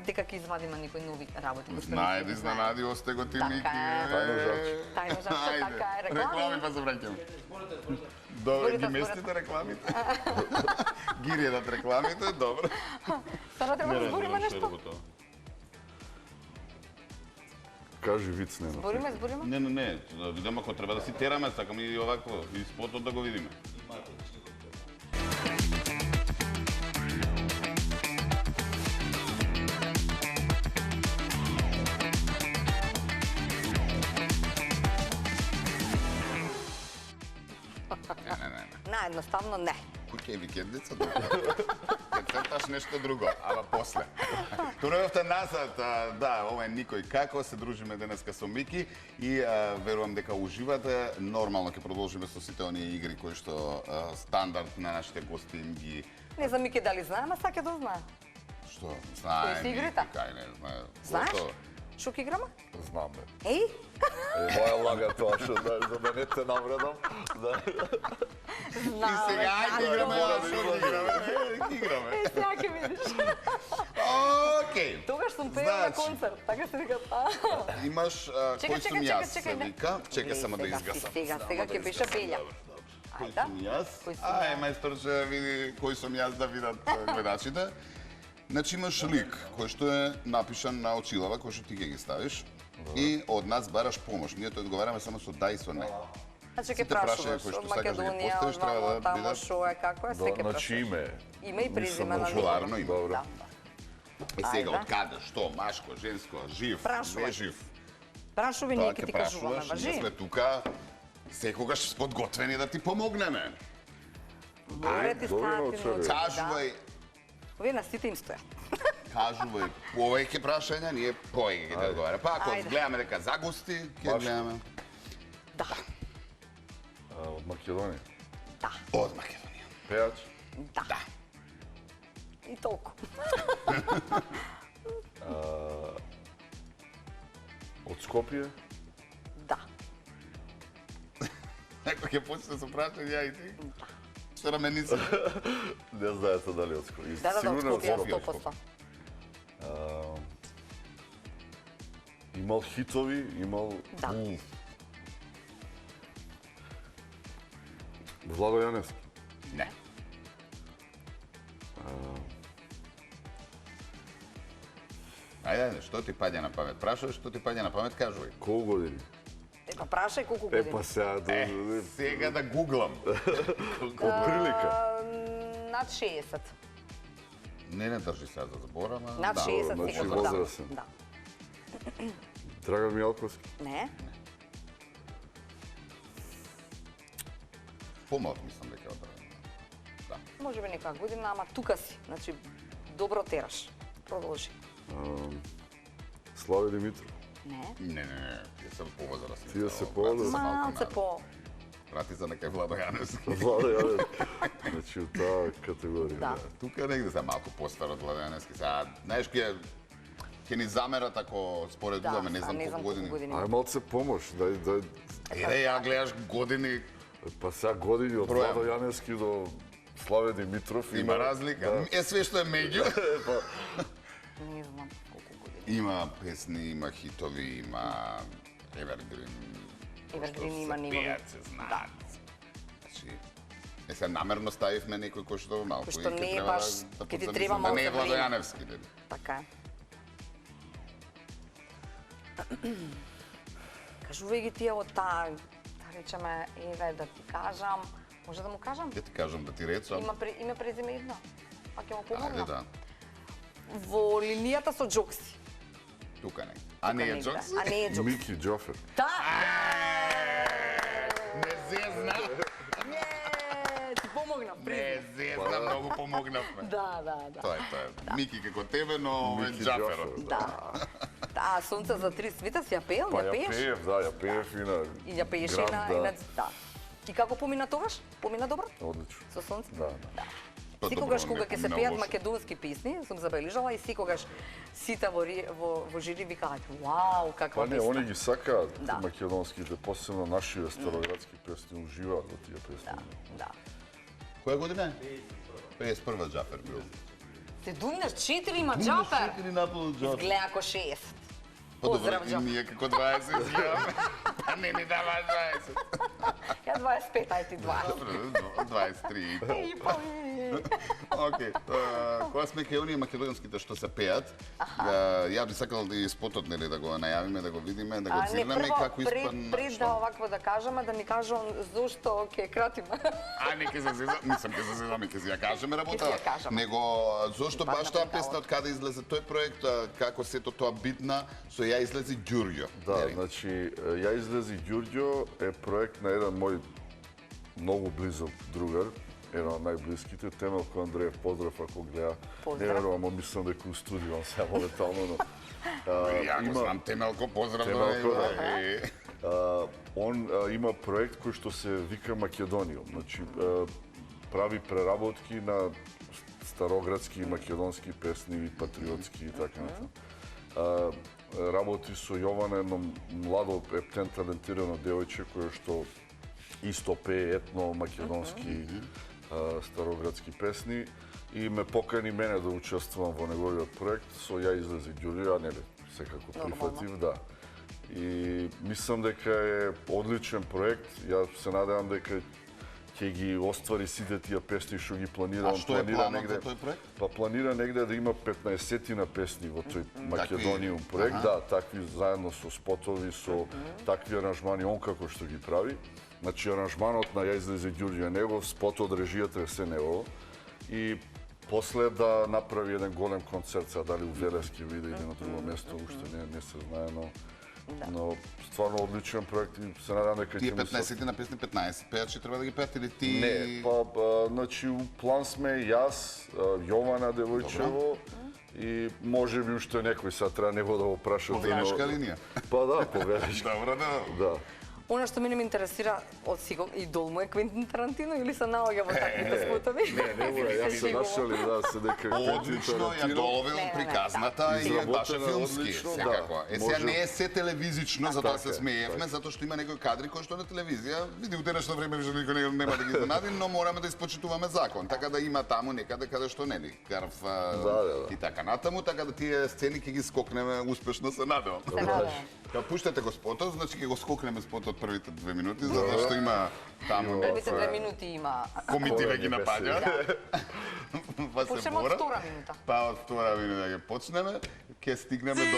дека ќе извадиме некои нови работи. кои што Знае не да ги изненади осте го ти, Така Мики. е. Тајно жаче. Тајно жаче, Ајде, така е, реклами реклами. па се враќаме. Добре, ги местите рекламите? Ги редат рекламите, добро. Сега треба да збориме нешто? Кажи виц, не. Збориме? Не, да видам ако треба да си тераме, сакам и овакво, и спотот да го видиме. Не. Наедноставно не. Куќе е викендица, добро. Ќе црташ нешто друго, ама после. Туровте назад, да, ова е Никој како, се дружиме денеска со Мики и верувам дека уживате. Нормално ќе продолжиме со сите оние игри кои што стандард на нашите гости им ги... Не знам Мики дали знае, ама саќе да знае. Што? Знае, Кои се игрите? Кај не знае. Знаеш? Зошто? Шо ќе играме? Знам, бе. Еј? Моја лага тоа што знаеш, за да не те навредам. И сега, ајде играме, играме. Сега ќе видиш. Океј. Тогаш сум пеела на концерт, така се вика. Имаш кој сум јас, се чекај, не. вика. Чекај само да изгасам. Сега ќе беше Белја. Кој сум јас? Кој сум јас? мајстор ќе види кој сум јас да видат гледачите. Значи имаш лик кој што е напишан на очилава, кој што ти ќе ги ставиш. И од нас бараш помош. Ние тој одговараме само со да и со не. Значи ќе Сите прашања прашуваш кои што од сакаш да ги Македонија, поставиш, треба од да тамо бидат шо е, како е, све ќе Значи прашуваш. име. Име и презиме на популарно него. име. Добро. Да. И сега Ајде. од каде, што, машко, женско, жив, Прашувај. не жив. Прашувај, Тоа ние ќе ќе ти кажуваме, прашуваш, ние важи? сме тука секогаш подготвени да ти помогнеме. Море ти добро, стати човек. нуди, Кажувај, Овие на сите им стојат. кажувај повеќе прашања, ние повеќе ќе ти одговараме. Па ако Ајде. гледаме дека загусти, ќе Машко. гледаме Да, Од Македонија. да, од Македонија. Пејач. да. И толку. Од Скопје. Да. Ако ќе почне со прашања и ти. Што раменици? Не знаете дали од Скопје. Да, од Сигурно од Скопје, Скопје. 100%. Имал хитови, имал... Да. Владо Јаневски. Не. Ајде, што ти паѓа на памет? Прашуваш што ти паѓа на памет, кажувај. Колку години? Па прашај колку Па години. сега... Сега да гуглам. Од прилика. Над 60. Не држи сега за забора, ама... Над 60 значи сигурно, да. возрастен. Да. Драган Мијалковски. Не? Помалку мислам дека е одбран. Да. Може би некоја година, ама тука си. Значи, добро тераш. Продолжи. Слави Димитров. Не? Не, тие се повозрастни. Тие се повозрастни. Малце по... Прати за некај Владо Јаневски. Владо Јаневски. Значи, у таа категорија. Да. Тука негде се малку постар од Владо Јаневски. Сега, знаеш, ќе ни замерат ако споредуваме, не знам колку години. Ај малце помош, дај... Ја гледаш години, Па сега години од Бројам. Владо Јаневски до Славе Димитров има разлика. Да. Е, све што е меѓу. Не знам колку години. Има песни, има хитови, има Evergreen. Evergreen има негови. Пеат се знаат. Значи, сега намерно ставивме некој кој што малку. Кој што и ќе не е треба баш, да ќе ти подзамислам треба да малку не е Владо време. Јаневски. Дели. Така е. Кажувај ги тие од таа, да речеме, еве да ти кажам, може да му кажам? Ќе ти кажам да ти речам. Име презиме едно. Па ќе му помогнам. Ајде да. Во линијата со Джокси. Тука не. А не е Негде. Джокс? А не е Джокси. Мики Џофер. Да! Не зезна. Не, ти помогнав, Не признав. зезна, многу помогнавме. Да, да, да. Тоа е. Мики како тебе, но овој Мики Џаферот. Џофер, Да. Да, Сонце за три свита си ја пеел, Па ја ја пееш? пеев, да, ја пеев и на... И ја пееш и Град, на... да. и на- Да. И како помина тогаш? Помина добро? Одлично. Со Сонце? Да, да. Па Секогаш добро, кога не ќе се помина пеат лошо. македонски песни, сум забележала и секогаш сите во жири викаат: "Вау, каква Па не, песна." они ги сакаат Да. македонските, посебно нашите староградски песни, уживаат во тие песни. Да. Која година е? 51 Џафер бил. 74 има Џафер. 4 наполу Џафер. Изгледа како 60. Па добро, Поздрав, и Џафер. ние како 20 изгледаме. А не ни дава 20. Ја 25, ај ти 20. Добро, 23 и пол. И пол. Океј, кога сме кај оние македонските што се пеат, ја би сакал да и спотот, нели, да го најавиме, да го видиме, да го А не цирнеме и прво, како испадна. пред да овакво да кажеме, да ми кажа он зошто ќе кратиме. А не ќе се зезам, мислам ќе се зезам и ќе си ја кажеме работа. Ќе си ја кажеме. Него зошто Падна баш таа пред песна од каде излезе тој проект, како сето тоа битна, со ја излезе Ѓурѓо. Да, значи, ја излези Ѓурѓо е проект на еден мој многу близок другар, еден од најблиските. Темелко Андреев, поздрав ако гледа. Не верувам, мислам дека у студио он сега моментално, но... Ја го знам Темелко, поздрав до Темелко, него. Он има проект кој што се вика Македониум. Значи, прави преработки на староградски и македонски песни, патриотски и така натаму. Работи со Јована, едно младо, ептен, талентирано девојче кое што исто пее етно македонски староградски песни и ме покани мене да учествувам во неговиот проект. Со ја излезе Ѓурија, нели, секако прифатив, да. И мислам дека е одличен проект. Ја се надевам дека ќе ги оствари сите тие песни што ги планира. А што е планот за тој проект? Па планира негде да има 15-тина песни во тој Македониум проект, да, такви заедно со спотови, со такви аранжмани, он како што ги прави. Значи аранжманот на Ја излезе Ѓурѓе негов, спотот, режијата е се негово. И после да направи еден голем концерт, сега дали у Велески виде или на друго место, уште не се знае, но стварно одличен проект и се надам дека Тие 15 на песни, 15 пејачи треба да ги пеат или ти? Не, па значи у план сме јас, Јована Девојчево и може би уште некој, сега треба него да го прашате. Повелешка линија? Па да, повелешка. Добро, да. Она што мене ме интересира, од сигурно идол му е Квентин Тарантино или се наоѓа во таквите спотови? Не, јас се нашали, да, се дека одлично ја доловил приказната и е баш филмски, секако. Сега не е се телевизично, затоа се смеевме, затоа што има некои кадри кои што на телевизија, види у денешно време више никој нема да ги изненади, но мораме да испочитуваме закон, така да има таму некаде каде што нели, крв и така натаму, така да тие сцени ќе ги скокнеме успешно, се надевам. Ја пуштете го спотот, значи ќе го скокнеме спотот првите 2 минути, затоа што има таму... Првите 2 минути има... Комитиве ги напаѓа. Почнеме од 2 минута. Па од 2 минута ќе почнеме, ќе стигнеме до...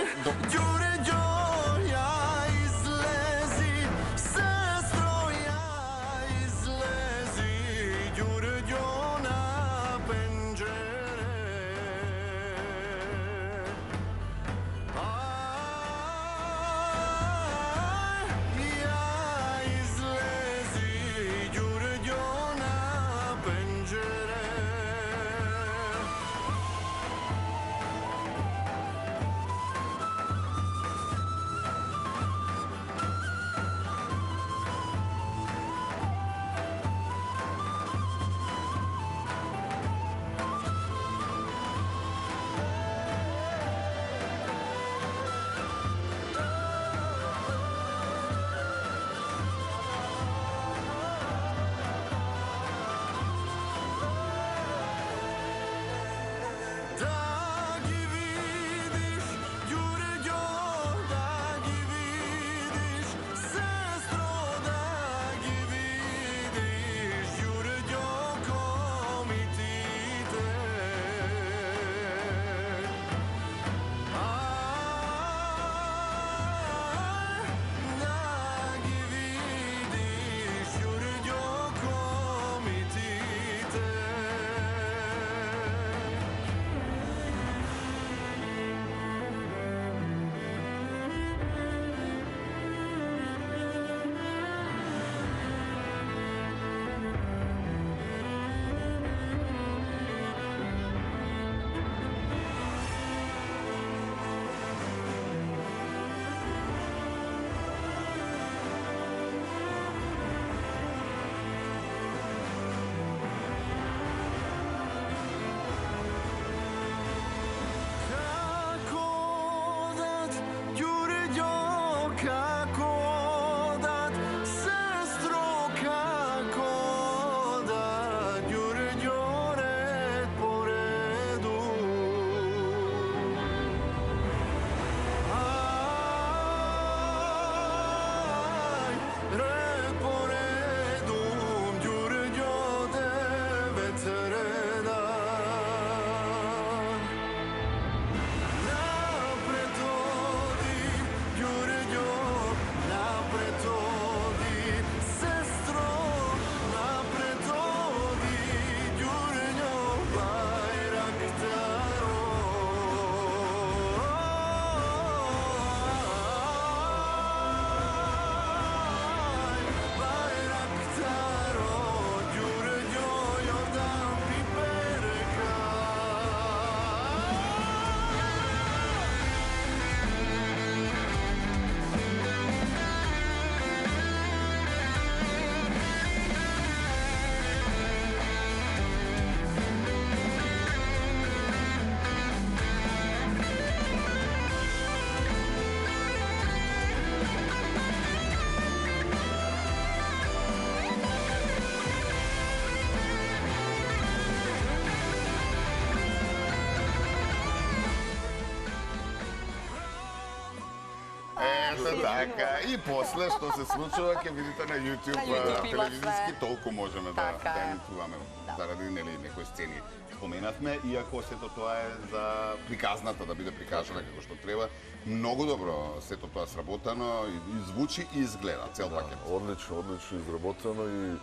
Ето така. И после што се случува ќе видите на YouTube, телевизиски толку можеме да емитуваме заради нели некои сцени. Споменавме, иако сето тоа е за приказната да биде прикажана како што треба. Многу добро сето тоа сработано и звучи и изгледа цел пакет. Одлично изработено и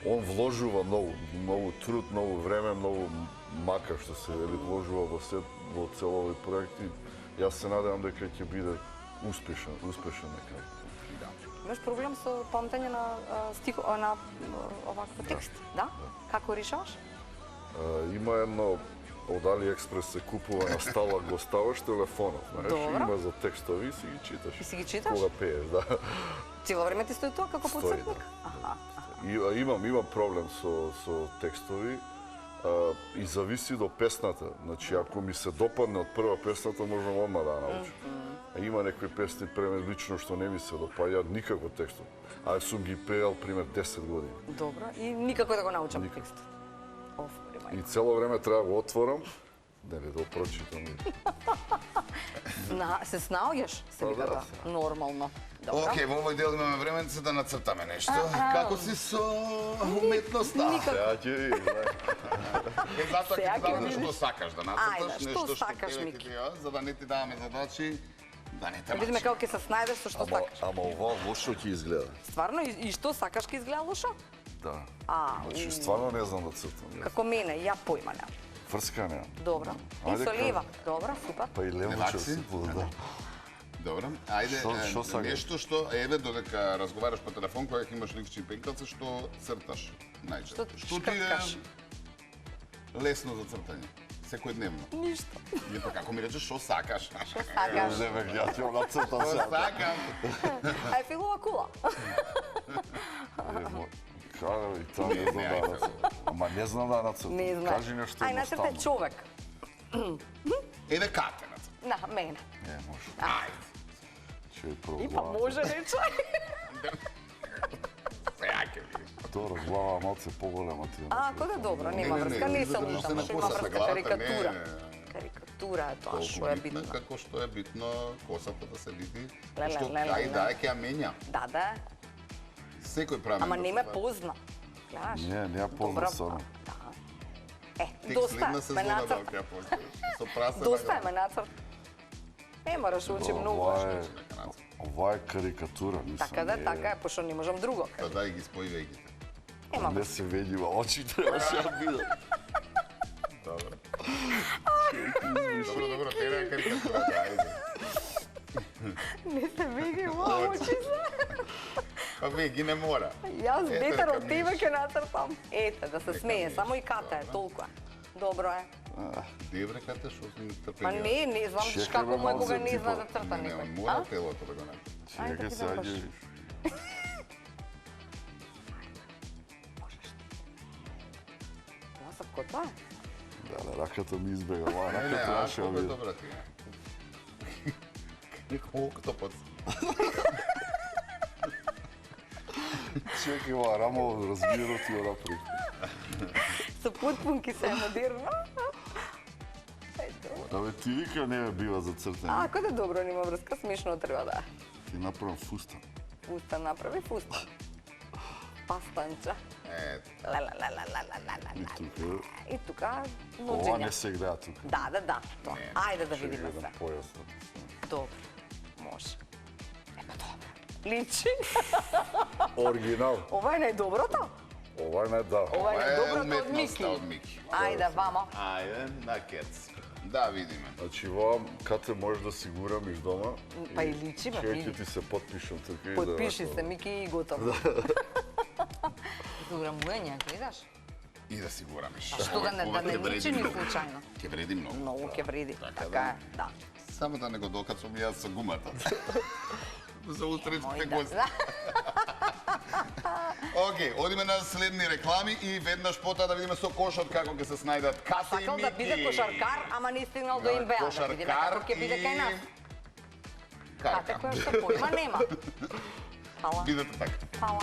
он вложува многу труд, многу време, многу мака што се вложува во цел овој проект и јас се надевам дека ќе биде успешен некако. Имаш проблем со памтење на оваков текст, да? Како решаваш? Има едно од AliExpress се купува на сталак го ставаш телефонот, знаеш, има за текстови и си ги читаш. И си ги читаш? Кога пееш, да. Цело време ти стои тоа како подсетник? Имам проблем со текстови и зависи до песната. Значи, ако ми се допадне од прва песната, можам одма да научам. Има некои песни преме лично што не ми се допаѓаат никако текстот. А сум ги пеел пример 10 години. Добро, и никако да го научам текстот. И цело време треба да го отворам, да го прочитам. Се снаоѓаш, се вика тоа. Нормално. Океј, во овој дел имаме време да нацртаме нешто. Како си со уметноста? Сега ќе видиш, Затоа ќе знаеш што сакаш да нацрташ, Ајде, нешто што сакаш, тебе Мики? ќе за да не ти даваме задачи, да не те Да видиме како ќе се снајдеш со што сакаш. Ама ова лошо ќе изгледа. Стварно, и што сакаш ќе изгледа лошо? Да. Значи, стварно не знам да цртам. Како мене, ја појма немам. Фрска немам. Добро. И со лева. Добро, супер. Па и левоче си да. Добро, ајде, Шо сакаш? нешто што, еве, додека разговараш по телефон, кога ќе имаш ликчи пенкалце, што црташ најчесто? Што ти е шкрткаш? лесно за цртање? Секојдневно. Ништо. Не, па како ми речеш, што сакаш? Што сакаш? Не бе, ја ти нацртам Што сега. сакам? Ај филова кула. Кај, и тоа не знам да нацртам. Ама не знам да нацртам. Не знам. Кажи нешто Ај, нацртај едноставно. човек. Еве катенат. На, мене. Не, може. Ајде. Ќе И пробам. па може речај. Сега ќе видиш. Тоа глава малце поголема ти. Кога е добро, нема врска, не се лушам, на што има косата, врска, главата, карикатура. не. Карикатура е тоа што е битно. Како што е битно косата да се види. Леле, Што леле, ај да леле. ќе ја менја. Да. Секој прави. Ама не ме позна. Гледаш? Не ја познам Добра, само. Да. Доста Следна ме сезона да нацрт. ќе ја постои. Со прасе. Доста ме нацрт. Не мораш учи многу. Ова е карикатура, мислам. Така да, така е, пошто не можам друго. Па дај ги спојувај ги. Нема Не се види во очи, требаше да видам. Добро. Добро, тера е карикатура, ајде. Не се види во очи. Па ги не мора. Јас Ете, бетер нека од тебе ќе нацртам. Ете, да се смее, само и ката е, толку е. Добро е. Девре кате што си трпелија. Па не знам Чекай, како бе, му е малце, кога не типа. зна да црта Не, он некој. мора телото да го направи. Ајде, Чекај ти сега да ќе видиш. видиш. Ова са котва е. Да, раката ми избега, ова Не, раката а наша колку е види. добра ти е. Октопот. Чекај, ова рамо разбира ти ора при. Со потпунки се е модерно. Ето. Да бе, ти вика не ме бива за цртање. Ако да добро нема врска, смешно треба да е. Ти направам фустан. Фустан направи фустан. Пастанча. Ето. И тука. И тука Ова нуđenja. не се гледа тука. Да, тоа. Ајде да видиме Еден се. појас. Добро, може. Ема добро. Личи. Оригинал. Ова е најдоброто? Ова не да. Ова е најдоброто од уметноста Мики. од Мики. Ајде, вамо. Ајде, на кец. Да видиме. Значи, ова кате можеш да си гурамиш дома. Па и личи, бе, Ќе види. ти се потпишам тука и Подпиши се, Мики, и готово. Програмување, гледаш? И да си го рамиш. А што да не личи ни случајно? Ќе вреди многу. Многу ќе вреди. Така Така да. е, да. Само да не го докацам јас со гумата. За утречните Да. гости. Океј, одиме на следни реклами и веднаш потоа да видиме со кошот како ќе се снајдат Ката и Сакал Мики. да биде кошаркар, ама не стигнал до Инвеа, да видиме како ќе биде кај нас. Кате Карка. која што појма нема. Фала. Бидете така. Фала.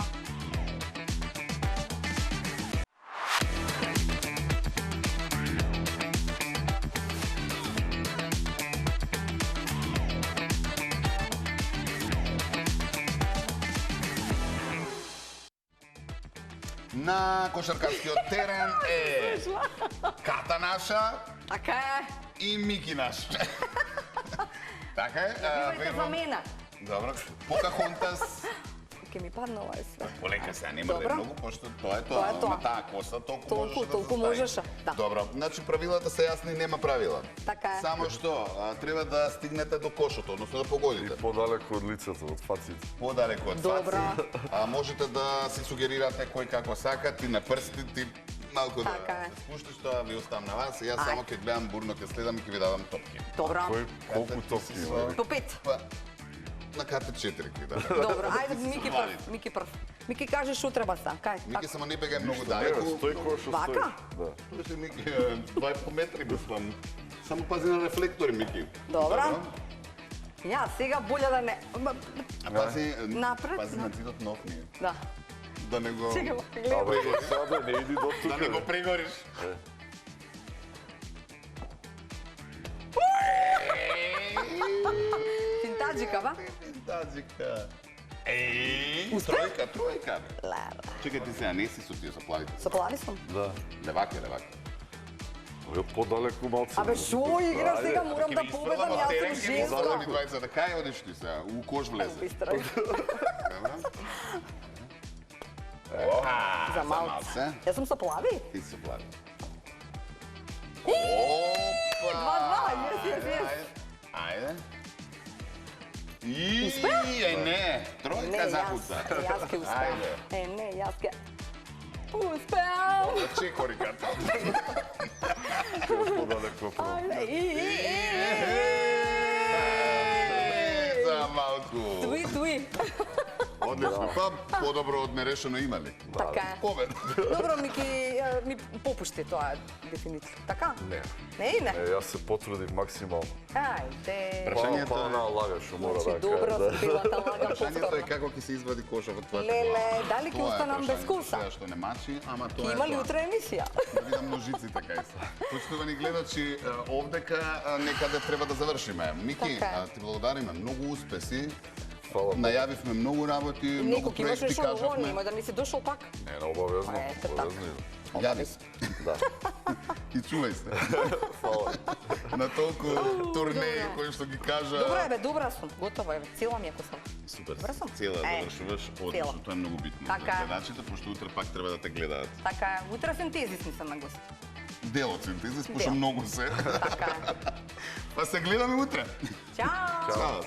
на кошаркарскиот терен е Ката наша Така е. и Мики наш. Така е. Вивајте за мене. Добро. Покахонтас. Ке ми падна ова све. Полека се, нема да е Добро. многу, пошто тоа е Тоа е тоа. тоа. На таа коса толку Толку, можеше да толку се стави. можеше, да. Добро, значи правилата се јасни, нема правила. Така е. Само што треба да стигнете до кошото, односно да погодите. Подалеку од лицето, од фаците. Подалеку од Добро. фаци. Можете да си сугерирате кој како сака, ти на прстите, ти малку Така да е. спуштиш тоа, ви оставам на вас и јас Ај. само ќе гледам бурно, ќе следам и ќе ви давам топки. Добро. Кој колку Ката, ти топки си има? со- По 5. Па, на карта 4 ти да. Добро, ајде Мики Слави. прв. Мики прв. Мики кажеш утре баса. Кај? Мики само не бегај многу Не, далеку. стој кој што стои. Вака? Да. Тоа се Мики 2,5 метри мислам. Само пази на рефлектори, Мики. Добро. Ја, сега болje да не... А пази, Напред, пази на напред. зидот нов ми. Да. Да не го... Сега го Абе, гледам. сега не иди до Да не го тука. прегориш. Финтаджика, ба? Дазика. Еј, Успе? тројка. Лела. Чекај ти сега, не си со тие со плавите. Со плави сум. Да. Леваке. Ја подалеку малце. Абе, шо игра Ајде. сега, морам да победам, јас сум женска. Задали двајца, да кај одиш ти сега? У кош влезе. Бистро. Оха, За малце. Јас сум со плави. Ти си плави. 2-2, јес. Ајде. И не, тројка запуца. Јас ке успеам. Ајде. Не, јас ке... Успеам. Чекори като. Подалеку прво. Ајде, За малку. Туи. Одлично. Па, подобро од нерешено има ли? Така е. Победа. Добро, Мики, ми попушти тоа дефиниција. Така? Не. Не, не. Јас се потрудив максимално. Ајде. Прашањето Па на лага што мора Значи, да добро, кажа. спилата лага Прашањето е повторно. како ќе се извади кошот од твојата Леле, глава. дали ќе Тоа е останам без прашањето, коса? Сега што не мачи, ама тоа е Има ли тоа. утре емисија? Да видам ножиците кај се. Почитувани гледачи, овдека некаде треба да завршиме. Мики, Така е. ти благодариме, многу успеси. Фала. Најавивме многу работи, многу Некој имаш проекти нешто ново, кажавме. нема да не си дошол пак. Не, на обавезно. Ете, така. Обавезно. Јави се. Да. И чувај се. Фала. На толку турнеи кои што ги кажа. Добро е, бе, добра сум. Готова е, бе. Цела ми е косава. Супер. Добра сум. Цела Е, завршуваш цела. одлично, тоа е многу битно. Така За е. гледачите, пошто утре пак треба да те гледаат. Така е. Утре синтезис ми се на гост. Дел од синтезис, пошто Дел. многу се. Така е. Па се гледаме утре. Чао! Чао.